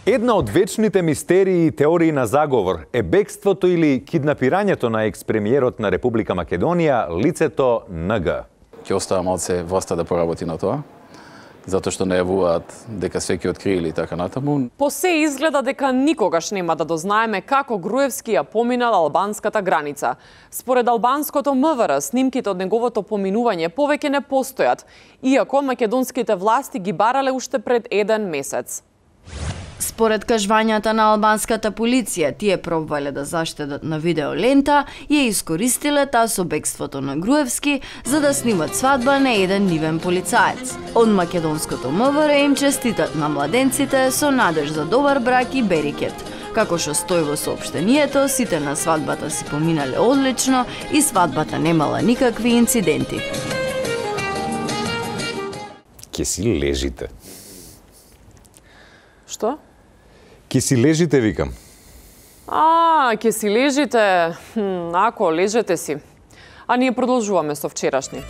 Една од вечните мистерии и теории на заговор е бегството или киднапирањето на екс-премиерот на Република Македонија, лицето НГ. Ќе оставам малце власта да поработи на тоа, затоа што најавуваат дека се ќе откриили и така натаму. По се изгледа дека никогаш нема да дознаеме како Груевски ја поминал албанската граница. Според албанското МВР, снимките од неговото поминување повеќе не постојат, иако македонските власти ги барале уште пред 1 месец. Според кажвањата на албанската полиција, тие пробвале да заштедат на видеолента и ја искористиле таа со бегството на Груевски за да снимат свадба на еден нивен полицаец. Од македонското МВР им честитат на младенците со надеж за добар брак и берикет. Како што стои во соопштението, сите на свадбата си поминале одлично и свадбата немала никакви инциденти. Ке си лежите. Што? Ке си лежите, викам. Ке си лежите. Ако, лежете си. А ние продолжуваме со вчерашни.